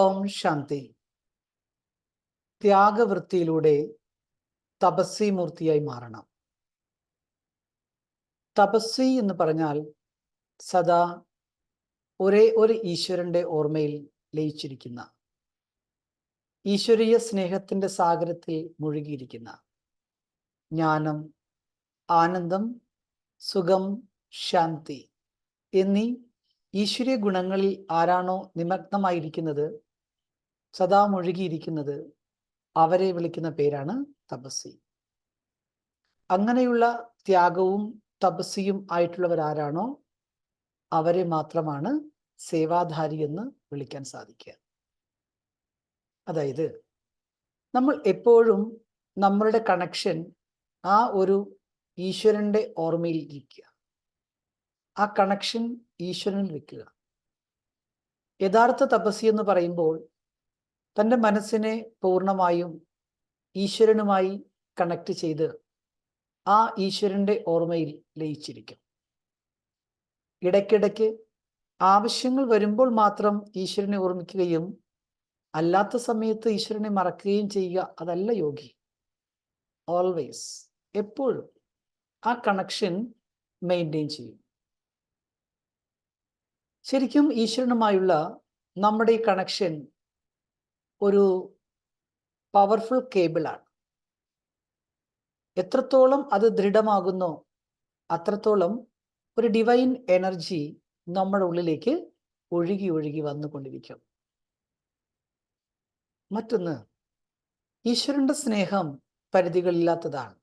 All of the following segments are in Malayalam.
ഓം ശാന്തി. ത്യാഗവൃത്തിയിലൂടെ തപസ്വി മൂർത്തിയായി മാറണം. തപസ്വി എന്ന് പറഞ്ഞാൽ സദാ ഒരേ ഒരു ഈശ്വരന്റെ ഓർമ്മയിൽ ലയിച്ചിരിക്കുന്ന, ഈശ്വരീയ സ്നേഹത്തിന്റെ സാഗരത്തിൽ മുഴുകിയിരിക്കുന്ന, ജ്ഞാനം, ആനന്ദം, സുഖം, ശാന്തി എന്നീ ഈശ്വരീയ ഗുണങ്ങളിൽ ആരാണോ നിമഗ്നമായിരിക്കുന്നത്, സദാ മുഴുകിയിരിക്കുന്നത്, അവരെ വിളിക്കുന്ന പേരാണ് തപസ്വി. അങ്ങനെയുള്ള ത്യാഗവും തപസ്വിയും ആയിട്ടുള്ളവരാരാണോ അവരെ മാത്രമാണ് സേവാധാരി എന്ന് വിളിക്കാൻ സാധിക്കുക. അതായത് നമ്മൾ എപ്പോഴും നമ്മളുടെ കണക്ഷൻ ആ ഒരു ഈശ്വരന്റെ ഓർമ്മയിൽ ഇരിക്കുക, ആ കണക്ഷൻ ഈശ്വരനിൽ വെക്കുക. യഥാർത്ഥ തപസ്വി എന്ന് പറയുമ്പോൾ തൻ്റെ മനസ്സിനെ പൂർണ്ണമായും ഈശ്വരനുമായി കണക്ട് ചെയ്ത് ആ ഈശ്വരന്റെ ഓർമ്മയിൽ ലയിച്ചിരിക്കും. ഇടയ്ക്കിടയ്ക്ക് ആവശ്യങ്ങൾ വരുമ്പോൾ മാത്രം ഈശ്വരനെ ഓർമ്മിക്കുകയും അല്ലാത്ത സമയത്ത് ഈശ്വരനെ മറക്കുകയും ചെയ്യുക, അതല്ല യോഗി. ഓൾവേസ്, എപ്പോഴും ആ കണക്ഷൻ മെയിൻറ്റെയിൻ ചെയ്യും. ശരിക്കും ഈശ്വരനുമായുള്ള നമ്മുടെ ഈ കണക്ഷൻ ഒരു പവർഫുൾ കേബിളാണ്. എത്രത്തോളം അത് ദൃഢമാകുന്നോ അത്രത്തോളം ഒരു ഡിവൈൻ എനർജി നമ്മുടെ ഉള്ളിലേക്ക് ഒഴുകി ഒഴുകി വന്നുകൊണ്ടിരിക്കും. മറ്റൊന്ന്, ഈശ്വരന്റെ സ്നേഹം പരിധികളില്ലാത്തതാണ്.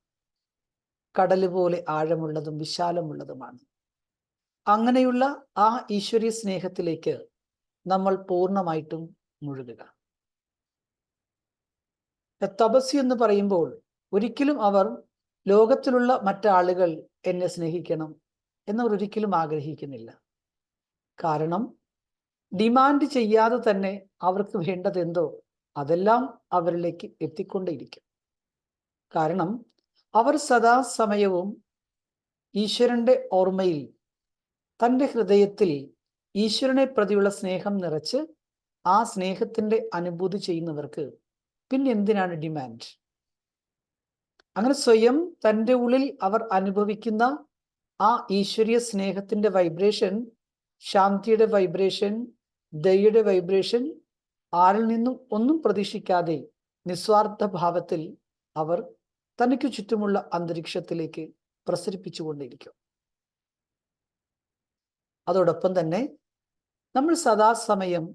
കടല് പോലെ ആഴമുള്ളതും വിശാലമുള്ളതുമാണ്. അങ്ങനെയുള്ള ആ ഈശ്വരീയ സ്നേഹത്തിലേക്ക് നമ്മൾ പൂർണ്ണമായിട്ടും മുഴുകുക. തപസ്വി എന്ന് പറയുമ്പോൾ ഒരിക്കലും അവർ ലോകത്തിലുള്ള മറ്റാളുകൾ എന്നെ സ്നേഹിക്കണം എന്നവർ ഒരിക്കലും ആഗ്രഹിക്കുന്നില്ല. കാരണം ഡിമാൻഡ് ചെയ്യാതെ തന്നെ അവർക്ക് വേണ്ടതെന്തോ അതെല്ലാം അവരിലേക്ക് എത്തിക്കൊണ്ടേയിരിക്കും. കാരണം അവർ സദാസമയവും ഈശ്വരന്റെ ഓർമ്മയിൽ, തൻ്റെ ഹൃദയത്തിൽ ഈശ്വരനെ പ്രതിയുള്ള സ്നേഹം നിറച്ച് ആ സ്നേഹത്തിന്റെ അനുഭൂതി ചെയ്യുന്നവർക്ക് പിന്നെ എന്തിനാണ് ഡിമാൻഡ്? അങ്ങനെ സ്വയം തൻ്റെ ഉള്ളിൽ അവർ അനുഭവിക്കുന്ന ആ ഈശ്വരീയ സ്നേഹത്തിന്റെ വൈബ്രേഷൻ, ശാന്തിയുടെ വൈബ്രേഷൻ, ദയയുടെ വൈബ്രേഷൻ ആരിൽ നിന്നും ഒന്നും പ്രതീക്ഷിക്കാതെ നിസ്വാർത്ഥ ഭാവത്തിൽ അവർ തനിക്ക് ചുറ്റുമുള്ള അന്തരീക്ഷത്തിലേക്ക് പ്രസരിപ്പിച്ചുകൊണ്ടിരിക്കും. അതോടൊപ്പം തന്നെ നമ്മൾ സദാസമയം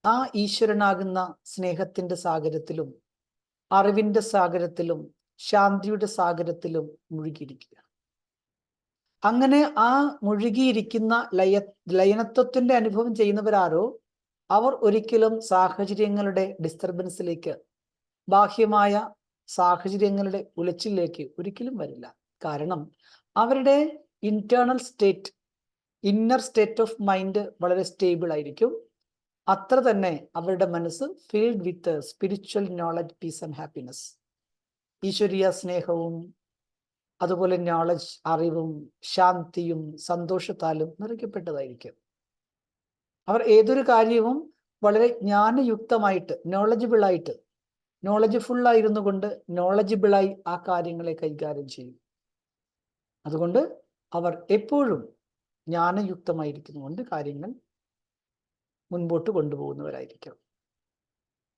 ആ ഈശ്വരനാകുന്ന സ്നേഹത്തിന്റെ സാഗരത്തിലും അറിവിന്റെ സാഗരത്തിലും ശാന്തിയുടെ സാഗരത്തിലും മുഴുകിയിരിക്കുക. അങ്ങനെ ആ മുഴുകിയിരിക്കുന്ന ലയനത്വത്തിന്റെ അനുഭവം ചെയ്യുന്നവരാരോ അവർ ഒരിക്കലും സാഹചര്യങ്ങളുടെ ഡിസ്റ്റർബൻസിലേക്ക്, ബാഹ്യമായ സാഹചര്യങ്ങളുടെ ഉലച്ചിലേക്ക് ഒരിക്കലും വരില്ല. കാരണം അവരുടെ internal state, inner state of mind വളരെ സ്റ്റേബിൾ ആയിരിക്കും. അത്ര തന്നെ അവരുടെ മനസ്സ് field with spiritual knowledge, piece and happiness. ഈശ്വരീയ സ്നേഹവും അതുപോലെ നോളജ്, അറിവും ശാന്തിയും സന്തോഷത്താലും നിറയ്ക്കപ്പെട്ടതായിരിക്കും. അവർ ഏതൊരു കാര്യവും വളരെ ജ്ഞാനയുക്തമായിട്ട്, നോളജ്ഫുൾ ആയിരുന്നു കൊണ്ട് നോളജിബിളായി ആ കാര്യങ്ങളെ കൈകാര്യം ചെയ്യും. അതുകൊണ്ട് അവർ എപ്പോഴും ജ്ഞാനയുക്തമായിരിക്കുന്നതുകൊണ്ട് കാര്യങ്ങൾ മുൻപോട്ട് കൊണ്ടുപോകുന്നവരായിരിക്കും.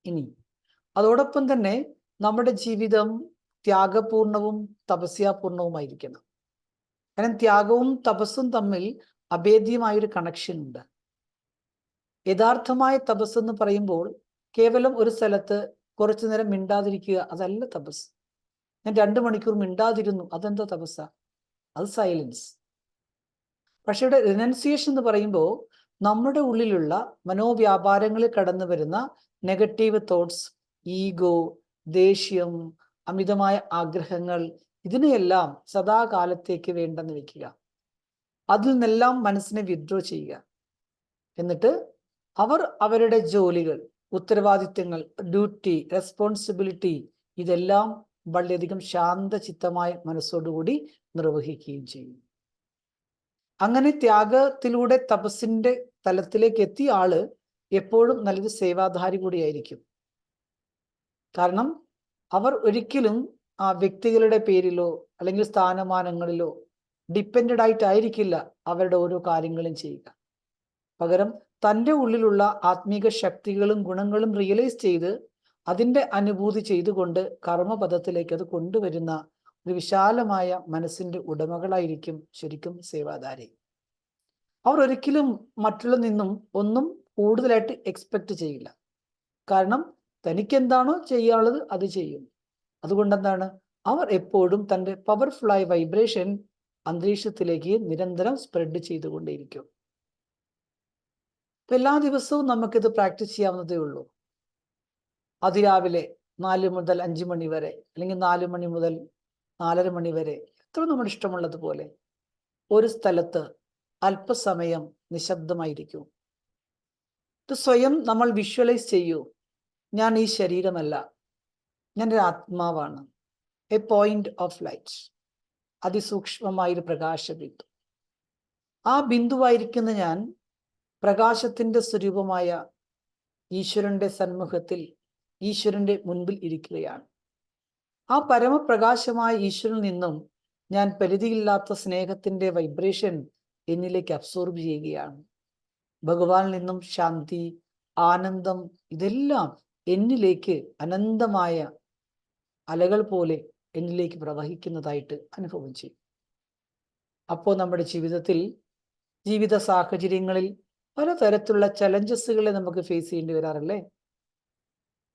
ഇനി അതോടൊപ്പം തന്നെ നമ്മുടെ ജീവിതം ത്യാഗപൂർണവും തപസ്യാപൂർണവുമായിരിക്കണം. കാരണം ത്യാഗവും തപസ്സും തമ്മിൽ അഭേദ്യമായൊരു കണക്ഷൻ ഉണ്ട്. യഥാർത്ഥമായ തപസ് എന്ന് പറയുമ്പോൾ കേവലം ഒരു സ്ഥലത്ത് കുറച്ചു നേരം മിണ്ടാതിരിക്കുക, അതല്ല തപസ്. ഞാൻ 2 മണിക്കൂർ മിണ്ടാതിരുന്നു, അതെന്താ തപസ്സ? അത് സൈലൻസ്. പക്ഷെ ഇവിടെ റിനൻസിയേഷൻ എന്ന് പറയുമ്പോൾ നമ്മുടെ ഉള്ളിലുള്ള മനോവ്യാപാരങ്ങളിൽ കടന്നു വരുന്ന നെഗറ്റീവ് തോട്ട്സ്, ഈഗോ, ദേഷ്യം, അമിതമായ ആഗ്രഹങ്ങൾ, ഇതിനെയെല്ലാം സദാകാലത്തേക്ക് വേണ്ടെന്ന് വെക്കുക. അതിൽ നിന്നെല്ലാം മനസ്സിനെ വിത്ഡ്രോ ചെയ്യുക. എന്നിട്ട് അവർ അവരുടെ ജോലികൾ, ഉത്തരവാദിത്തങ്ങൾ, ഡ്യൂട്ടി, റെസ്പോൺസിബിലിറ്റി ഇതെല്ലാം വളരെയധികം ശാന്തചിത്തമായ മനസ്സോടുകൂടി നിർവഹിക്കുകയും ചെയ്യും. അങ്ങനെ ത്യാഗത്തിലൂടെ തപസ്സിന്റെ തലത്തിലേക്ക് എത്തിയ ആള് എപ്പോഴും നല്ലൊരു സേവാധാരി കൂടിയായിരിക്കും. കാരണം അവർ ഒരിക്കലും ആ വ്യക്തികളുടെ പേരിലോ അല്ലെങ്കിൽ സ്ഥാനമാനങ്ങളിലോ ഡിപ്പെൻഡഡ് ആയിട്ടായിരിക്കില്ല അവരുടെ ഓരോ കാര്യങ്ങളും ചെയ്യുക. പകരം തൻ്റെ ഉള്ളിലുള്ള ആത്മീക ശക്തികളും ഗുണങ്ങളും റിയലൈസ് ചെയ്ത് അതിൻ്റെ അനുഭൂതി ചെയ്തുകൊണ്ട് കർമ്മപദത്തിലേക്ക് അത് കൊണ്ടുവരുന്ന ഒരു വിശാലമായ മനസ്സിൻ്റെ ഉടമകളായിരിക്കും ശരിക്കും സേവാധാരി. അവർ ഒരിക്കലും മറ്റുള്ള നിന്നും ഒന്നും കൂടുതലായിട്ട് എക്സ്പെക്റ്റ് ചെയ്യില്ല. കാരണം തനിക്കെന്താണോ ചെയ്യാനുള്ളത് അത് ചെയ്യും. അതുകൊണ്ടെന്താണ്, അവർ എപ്പോഴും തൻ്റെ പവർഫുള്ളായ വൈബ്രേഷൻ അന്തരീക്ഷത്തിലേക്ക് നിരന്തരം സ്പ്രെഡ് ചെയ്തുകൊണ്ടേയിരിക്കും. എല്ലാ ദിവസവും നമുക്കിത് പ്രാക്ടീസ് ചെയ്യാവുന്നതേ ഉള്ളൂ. അതിരാവിലെ 4 മുതൽ 5 മണി വരെ, അല്ലെങ്കിൽ 4 മണി മുതൽ 4:30 മണി വരെ, എത്ര നമ്മുടെ ഇഷ്ടമുള്ളതുപോലെ ഒരു സ്ഥലത്ത് അല്പസമയം നിശബ്ദമായിരിക്കൂ. ഇത് സ്വയം നമ്മൾ വിഷ്വലൈസ് ചെയ്യൂ. ഞാൻ ഈ ശരീരമല്ല, ഞാൻ ഒരു ആത്മാവാണ്. എ പോയിന്റ് ഓഫ് ലൈറ്റ്, അതിസൂക്ഷ്മമായൊരു പ്രകാശബിന്ദു. ആ ബിന്ദുവായിരിക്കുന്ന ഞാൻ പ്രകാശത്തിൻ്റെ സ്വരൂപമായ ഈശ്വരന്റെ സന്മുഖത്തിൽ, ഈശ്വരന്റെ മുൻപിൽ ഇരിക്കുകയാണ്. ആ പരമപ്രകാശമായ ഈശ്വരനിൽ നിന്നും ഞാൻ പരിധിയില്ലാത്ത സ്നേഹത്തിന്റെ വൈബ്രേഷൻ എന്നിലേക്ക് അബ്സോർബ് ചെയ്യുകയാണ്. ഭഗവാനിൽ നിന്നും ശാന്തി, ആനന്ദം, ഇതെല്ലാം എന്നിലേക്ക് അനന്തമായ അലകൾ പോലെ എന്നിലേക്ക് പ്രവഹിക്കുന്നതായിട്ട് അനുഭവം ചെയ്യും. അപ്പോൾ നമ്മുടെ ജീവിതത്തിൽ, ജീവിത സാഹചര്യങ്ങളിൽ പലതരത്തിലുള്ള ചലഞ്ചസുകളെ നമുക്ക് ഫേസ് ചെയ്യേണ്ടി വരാറില്ലേ?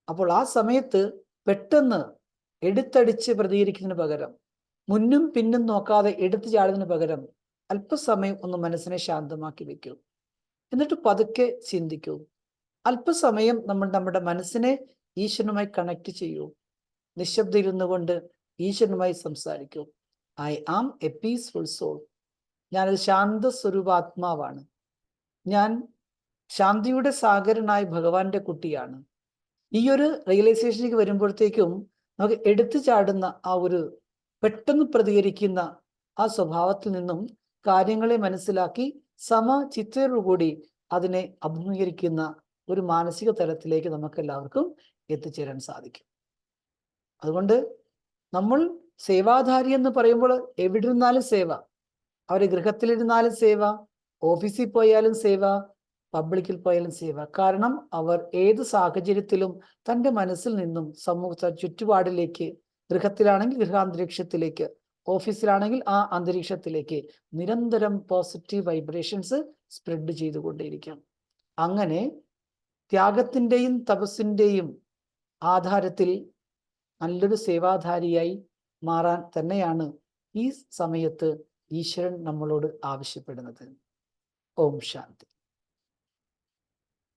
അപ്പോൾ ആ സമയത്ത് പെട്ടെന്ന് എടുത്തടിച്ച് പ്രതികരിക്കുന്നതിന് പകരം, മുന്നും പിന്നും നോക്കാതെ എടുത്തു ചാടുന്നതിന് പകരം അല്പസമയം ഒന്ന് മനസ്സിനെ ശാന്തമാക്കി വെക്കൂ. എന്നിട്ട് പതുക്കെ ചിന്തിക്കൂ. അല്പസമയം നമ്മുടെ മനസ്സിനെ ഈശ്വരനുമായി കണക്ട് ചെയ്യൂ. നിശബ്ദം ഇരുന്നു കൊണ്ട് ഈശ്വരനുമായി സംസാരിക്കൂ. I am a peaceful soul. ഞാനൊരു ശാന്ത സ്വരൂപാത്മാവാണ്. ഞാൻ ശാന്തിയുടെ സാഗരനായ ഭഗവാന്റെ കുട്ടിയാണ്. ഈ ഒരു റിയലൈസേഷനിലേക്ക് വരുമ്പോഴത്തേക്കും നമുക്ക് എടുത്തു ചാടുന്ന ആ ഒരു പെട്ടെന്ന് പ്രതികരിക്കുന്ന ആ സ്വഭാവത്തിൽ നിന്നും കാര്യങ്ങളെ മനസ്സിലാക്കി സമചിത്തയോടുകൂടി അതിനെ അഭിമുഖീകരിക്കുന്ന ഒരു മാനസിക തലത്തിലേക്ക് നമുക്ക് എല്ലാവർക്കും എത്തിച്ചേരാൻ സാധിക്കും. അതുകൊണ്ട് നമ്മൾ സേവാധാരി എന്ന് പറയുമ്പോൾ എവിടെ ഇരുന്നാലും സേവ, അവരെ ഗൃഹത്തിലിരുന്നാലും സേവ, ഓഫീസിൽ പോയാലും സേവ, പബ്ലിക്കിൽ പോയാലും സേവ. കാരണം അവർ ഏത് സാഹചര്യത്തിലും തൻ്റെ മനസ്സിൽ നിന്നും സമൂഹ ചുറ്റുപാടിലേക്ക്, ഗൃഹത്തിലാണെങ്കിൽ ഗൃഹാന്തരീക്ഷത്തിലേക്ക്, ഓഫീസിലാണെങ്കിൽ ആ അന്തരീക്ഷത്തിലേക്ക് നിരന്തരം പോസിറ്റീവ് വൈബ്രേഷൻസ് സ്പ്രെഡ് ചെയ്തുകൊണ്ടേയിരിക്കാം. അങ്ങനെ ത്യാഗത്തിൻ്റെയും തപസ്സിൻ്റെയും ആധാരത്തിൽ നല്ലൊരു സേവാധാരിയായി മാറാൻ തന്നെയാണ് ഈ സമയത്ത് ഈശ്വരൻ നമ്മളോട് ആവശ്യപ്പെടുന്നത്. ഓം ശാന്തി.